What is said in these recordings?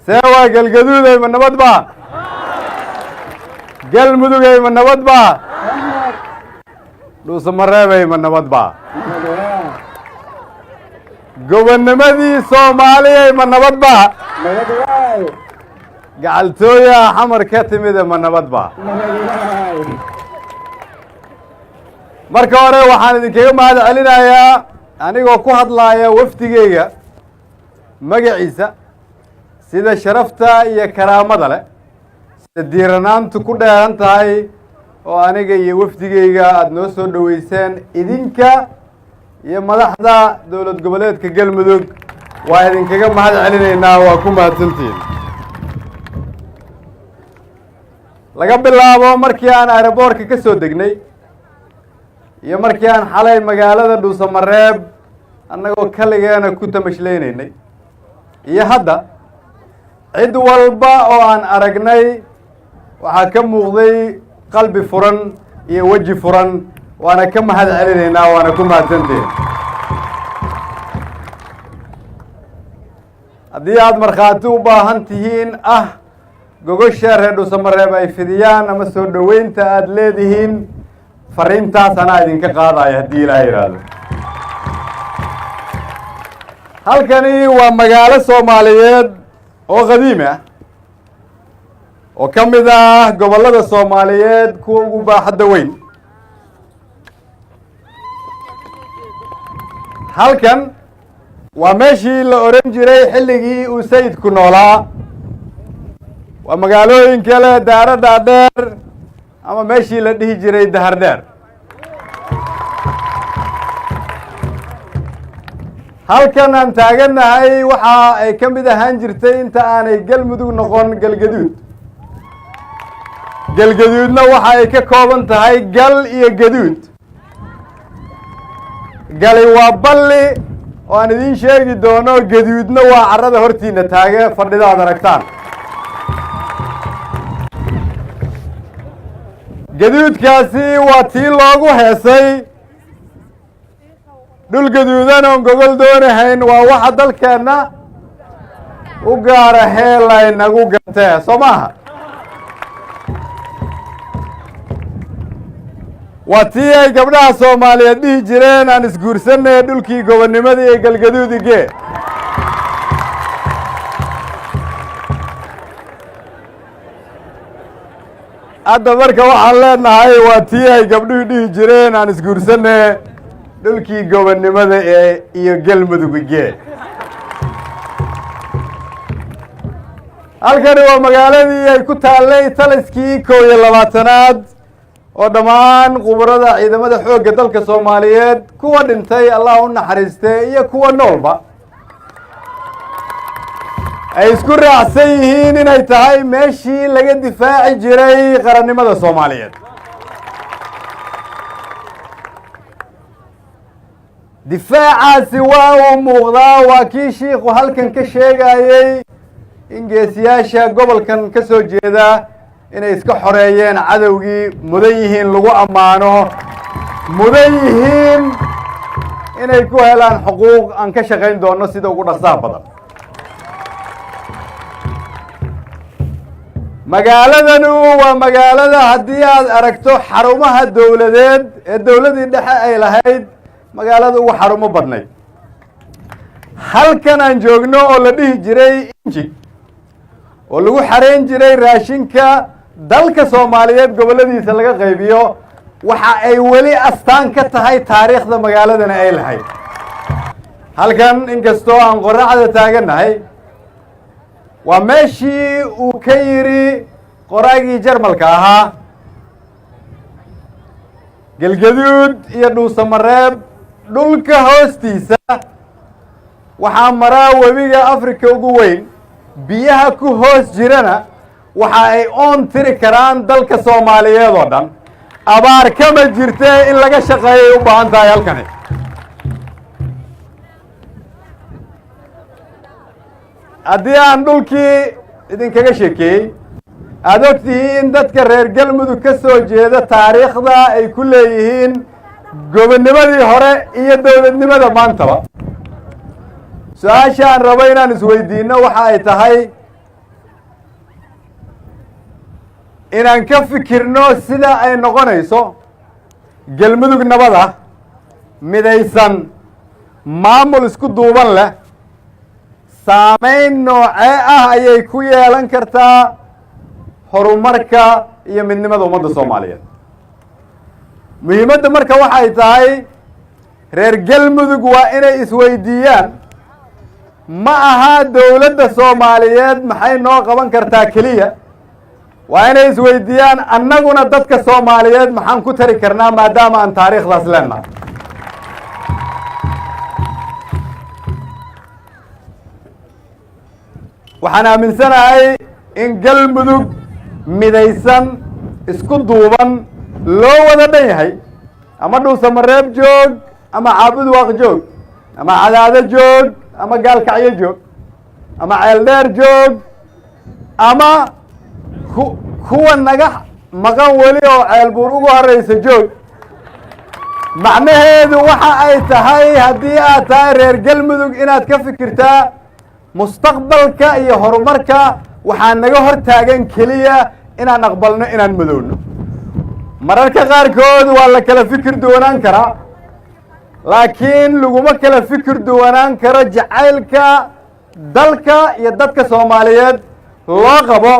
سوا قلقدود من نبض با قل مدوغ من نبض با دوس مرة من نبض با قبل نمدي صومالي من نبض با قالتو يا حمر كاتم إذا من نبض با marka hore waxaan idinkaga mahad celinayaa anigoo ku hadlaaya wafdigeyga magaciisa sida sharafta iyo karaamada leh sida diiranaantu ku dheeran tahay oo aniga iyo wafdigeyga aada noo soo dhoweyseen idinka iyo madaxda dowlad goboleedka galmudug waa idinkaga mahad celinaynaa waa ku mahadsantihiin laga bilaabo markii aan aeroboortka ka soo degnay iyo markii aan xalay magaalada dhuusamareeb annagoo kaligeena ku tamashlaynaynay iyo hadda cid walba oo aan aragnay waxaa ka muuqday qalbi furan iyo weji furan waana ka mahad celinaynaa waana ku mahadsantihiin haddii aada markhaati u baahan tihiin gogosha reer dhuusamareeb ay fidiyaan ama soo dhoweynta aada leedihiin fariintaas anaa idinka qaadaya haddii ilaaha yidhaahdo halkani waa magaalo soomaaliyeed oo qadiimi ah oo ka mid ah gobollada soomaaliyeed kuwa ugu baaxadda weyn halkan waa meeshii la oran jiray xilligii uu sayidku noolaa waa magaalooyinka leh daaro dhaadheer ama meeshii la dhihi jiray dahar dheer halkan aan taagannahay waxa ay ka mid ahaan jirtay inta aanay galmudug noqon galgaduud galgaduudna waxa ay ka kooban tahay gal iyo gaduud gali waa balli oo aan idiin sheegi doono gaduudna waa carrada hortiina taage fadhida aad aragtaan gaduudkaasi waa tii loogu heesay dhul gaduudan oon gogol doonahayn waa waxa dalkeenna u gaara heelaynagu gartee soo maaha waa tii ay gabdhaha soomaaliyeed dhihi jireen aan isguursanay dhulkii gobonnimadii ee galgaduudige hadda marka waxaan leenahay waa tii ay gabdhuhu dhihi jireen aan isguursanay dhulkii gobonnimada ee iyo galmudugige halkani waa magaaladii ay ku taallay taliskii 21aad oo dhammaan qubarada ciidamada xoogga dalka soomaaliyeed kuwa dhintay allah u naxariistee iyo kuwa noolba ay isku raacsan yihiin inay tahay meeshii laga difaaci jiray qarannimada soomaaliyeed difaacaasi waa uu muuqdaa waa kii shiikhu halkan ka sheegayey in geesiyaasha gobolkan ka soo jeeda inay iska xoreeyeen cadowgii mudan yihiin lagu ammaano mudan yihiin inay ku helaan xuquuq aan ka shaqayn doono sida ugu dhaqsaha badan magaaladanu waa magaalada haddii aad aragto xarumaha dowladeed ee dowladii dhexe ay lahayd magaalada ugu xarumo badnayd halkan aan joogno oo la dhihi jiray inji oo lagu xarayn jiray raashinka dalka soomaaliyeed gobolladiisa laga qaybiyo waxa ay weli astaan ka tahay taariikhda magaaladana ay lahayd halkan inkastoo aan qorraxda taagannahay waa meeshii uu ka yidhi qoraagii jarmalka ahaa galgaduud iyo dhuusamareeb dhulka hoostiisa waxaa maraa webiga africa ugu weyn biyaha ku hoos jirana waxa ay oon tiri karaan dalka soomaaliyeed oo dhan abaar kama jirte in laga shaqeeyay u baahan tahay halkani haddii aan dhulkii idinkaga sheekeeyey aada ogtihiin dadka reer galmudug ka soo jeeda taariikhda ay ku leeyihiin gobonnimadii hore iyo dowladnimada maantaba su-aasha aan rabo inaan isweydiino waxa ay tahay inaan ka fikirno sida ay noqonayso galmudug nabad ah midaysan maamul isku duuban leh saamayn noocee ah ayay ku yeelan kartaa horumarka iyo midnimada ummadda soomaaliyeed muhiimadda marka waxay tahay reer galmudug waa inay isweydiiyaan ma aha dowladda soomaaliyeed maxay noo qaban kartaa keliya waa inay isweydiiyaan annaguna dadka soomaaliyeed maxaan ku tari karnaa maadaama aan taariikhdaas leenahay waxaan aaminsanahay in galmudug midaysan isku duuban loo wada dhan yahay ama dhuusamareeb joog ama caabud waaq joog ama cadaado joog ama gaalkacyo joog ama ceeldheer joog ama kuwa naga maqan weli oo ceelbuur ugu horeysa joog macnaheedu waxa ay tahay haddii aad tahay reer galmudug inaad ka fikirtaa mustaqbalka iyo horumarka waxaa naga hor taagan keliya inaan aqbalno inaan madowno mararka qaarkood waa la kala fikir duwanaan karaa laakiin laguma kala fikir duwanaan karo jacaylka dalka iyo dadka soomaaliyeed loo qabo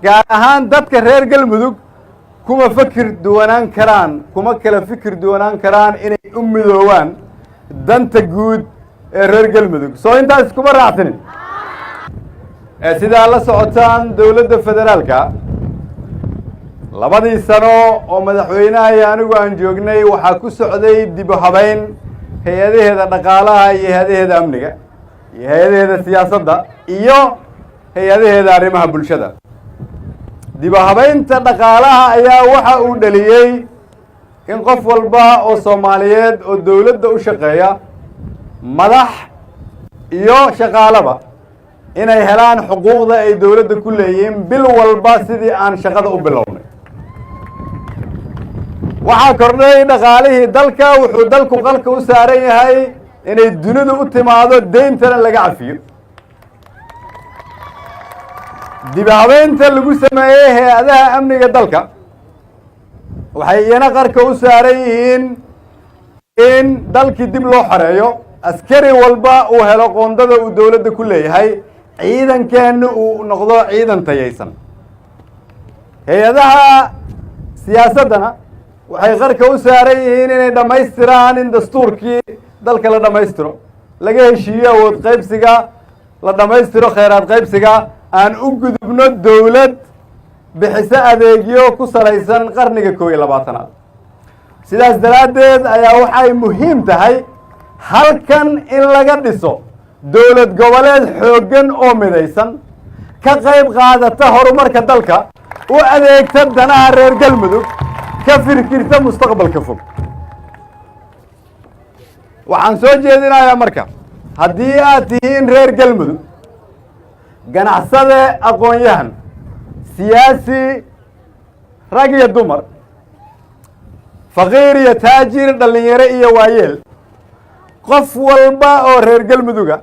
gaar ahaan dadka reer galmudug kuma kala fikir duwanaan karaan inay u midoowaan danta guud ee reer galmudug soo intaas iskuma raacsanin sidaa la socotaan dowladda federaalka labadii sano oo madaxweynaha iyo anigu aan joognay waxaa ku socday dib u habayn hay-adaheeda dhaqaalaha iyo hay-adaheeda amniga iyo hay-adaheeda siyaasadda iyo hay-adaheeda arrimaha bulshada dib u habaynta dhaqaalaha ayaa waxa uu dhaliyey in qof walba oo soomaaliyeed oo dowladda u shaqeeya madax iyo shaqaalaba inay helaan xuquuqda ay dowladda ku leeyihiin bil walba sidii aan shaqada u bilownay waxaa kordhay dhaqaalihii dalka wuxuu dalku qalka u saaran yahay inay dunidu u timaado deyntana laga cafiyo dib habeynta lagu sameeyey hay-adaha amniga dalka waxay iyana qarka u saaran yihiin in dalkii dib loo xoreeyo askari walba uu helo qoondada uu dowladda ku leeyahay ciidankeenna uu noqdo ciidan tayaysan hay-adaha siyaasaddana waxay qarka u saaran yihiin inay dhammaystiraan in dastuurkii dalka la dhammaystiro laga heshiiyo awood qaybsiga la dhammaystiro kheyraad qaybsiga aan u gudubno dowlad bixiso adeegyo ku salaysan qarniga 21aad sidaas daraaddeed ayaa waxay muhiim tahay halkan in laga dhiso dowlad goboleed xooggan oo midaysan ka qayb qaadata horumarka dalka u adeegta danaha reer galmudug ka fikirta mustaqbalka fog waxaan soo jeedinayaa marka haddii aad tihiin reer galmudug ganacsade aqoon-yahan siyaasi rag iyo dumar faqiir iyo taajir dhallinyaro iyo waayeel qof walba oo reer galmuduga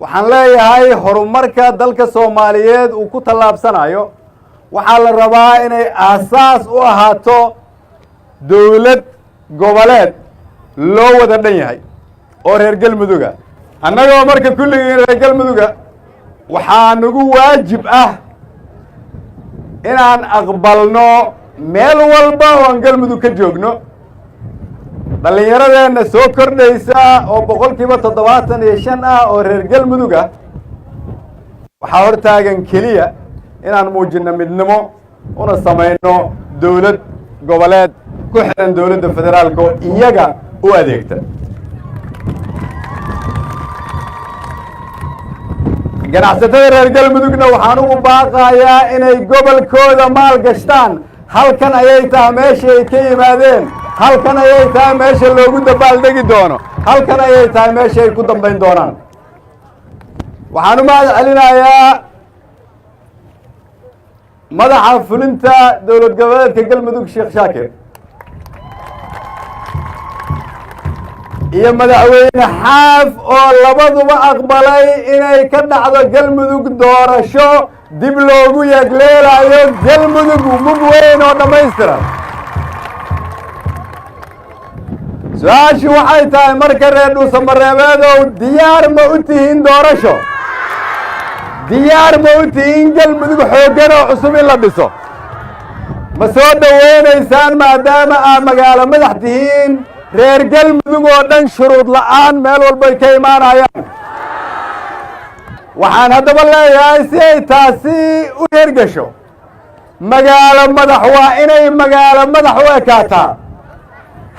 waxaan leeyahay horumarka dalka soomaaliyeed uu ku tallaabsanayo waxaa la rabaa inay aasaas u ahaato dowlad goboleed loo wada dhan yahay oo reer galmuduga annagoo marka kulligii reer galmuduga waxaa nagu waajib ah inaan aqbalno meel walba oo aan galmudug ka joogno dhallinyaradeenna soo kordhaysa oo 75% ah oo reer galmudug ah waxaa hortaagan keliya inaan muujino midnimo una samayno dowlad goboleed ku xiran dowladda federaalka oo iyaga u adeegta ganacsatada reer galmudugna waxaan ugu baaqayaa inay gobolkooda maal gashtaan halkan ayay tahay meesha ay ka yimaadeen halkan ayay tahay meesha loogu dabaaldegi doono halkan ayay tahay meesha ay ku dambayn doonaan waxaan u mahad celinayaa madaxa fulinta dowlad goboleedka galmudug sheekh shaakir iyo madaxweyne xaaf oo labaduba aqbalay inay ka dhacdo galmudug doorasho dib loogu yegleelayo galmudug mug weyn oo dhammaystiran. su-aashu waxay tahay marka reer dhuusamareebeedow diyaar ma u tihiin doorasho? diyaar ma u tihiin galmudug xooggan oo cusub in la dhiso? ma soo dhowaynaysaan maadaama aad magaalo madax tihiin reer galmudug oo dhan shuruud la'aan meel walbay ka imaanayaan? waxaan haddaba leeyahay si ay taasi u hergesho magaalo madax waa inay magaalo madax u ekaataa.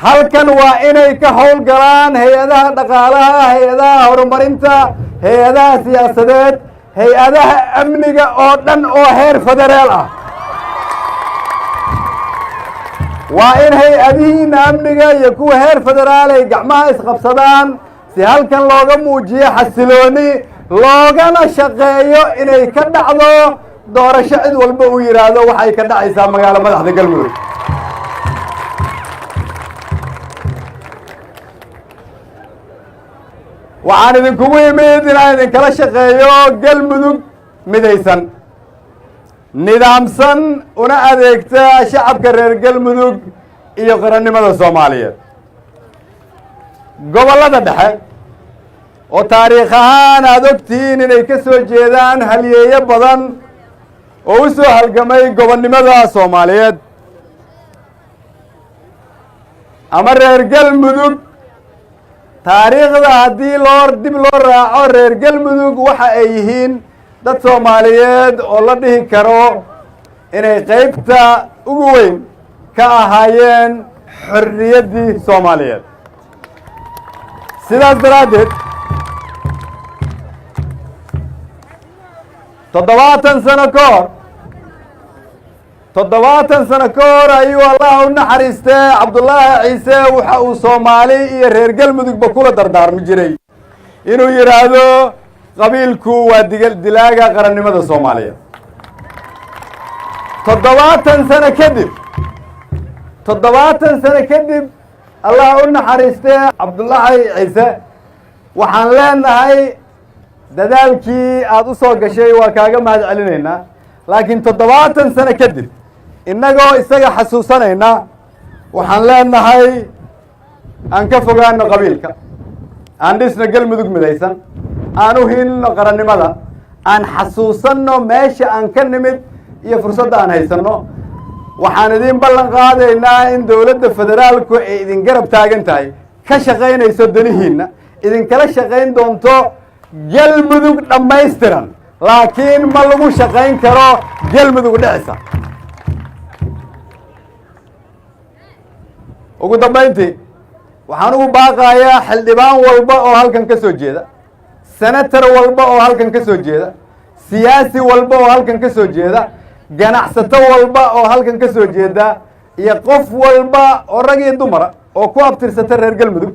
halkan waa inay ka howlgalaan hay-adaha dhaqaalaha, hay-adaha horumarinta, hay-adaha siyaasadeed, hay-adaha amniga oo dhan oo heer federaal ah. waa in hay-adihiina amniga iyo kuwa heer federaal ay gacmaha isqabsadaan si halkan looga muujiyo xasilooni, loogana shaqeeyo inay ka dhacdo doorasho cid walba uu yidhaahdo waxay ka dhacaysaa magaalo madaxda galmudug. waxaan idinkugu imid inaan idinkala shaqeeyo galmudug midaysan, nidaamsan, una adeegta shacabka reer galmudug iyo qarannimada soomaaliyeed. gobollada dhexe oo taariikh ahaan aada ogtihiin inay ka soo jeedaan halyeeyo badan oo u soo halgamay gobonnimada soomaaliyeed, ama reer galmudug taariikhda haddii dib loo raaco reer galmudug waxa ay yihiin dad soomaaliyeed oo la dhihi karo inay qaybta ugu weyn ka ahaayeen xorriyaddii soomaaliyeed. sidaas daraaddeed 70 sano ka hor ayuu allah u naxariistee cabdullaahi ciise waxa uu soomaali iyo reer galmudugba kula dardaarmi jiray inuu yidhaahdo qabiilku waa dilaaga qarannimada soomaaliyeed. 70 sano kadib allah u naxariistee cabdullaahi ciise waxaan leenahay dadaalkii aada u soo gashay waa kaaga mahad celinaynaa, laakiin 70 sano kadib innagoo isaga xasuusanayna waxaan leenahay aan ka fogaano qabiilka, aan dhisno galmudug midaysan, aan u hiilno qarannimada, aan xasuusanno meesha aan ka nimid iyo fursadda aan haysanno. waxaan idiin ballan qaadaynaa in dowladda federaalku ay idin garab taagan tahay, ka shaqaynayso danihiinna, idinkala shaqayn doonto galmudug dhammaystiran, laakiin ma lagu shaqayn karo galmudug dhicisa. ugu dambayntii waxaan ugu baaqayaa xildhibaan walba oo halkan ka soo jeeda, senator walba oo halkan ka soo jeeda, siyaasi walba oo halkan ka soo jeeda, ganacsato walba oo halkan ka soo jeeda, iyo qof walba oo rag iyo dumara oo ku abtirsata reer galmudug.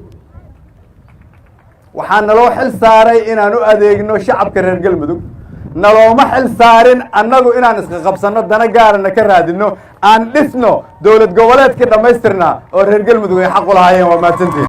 waxaa naloo xil saaray inaan u adeegno shacabka reer galmudug, nalooma xil saarin annagu inaan iska qabsanno dana gaarana ka raadinno. aan dhisno dowlad goboleedka dhammaystirnaa oo reer galmudug ay xaq u lahaayeen. waa mahadsantiin.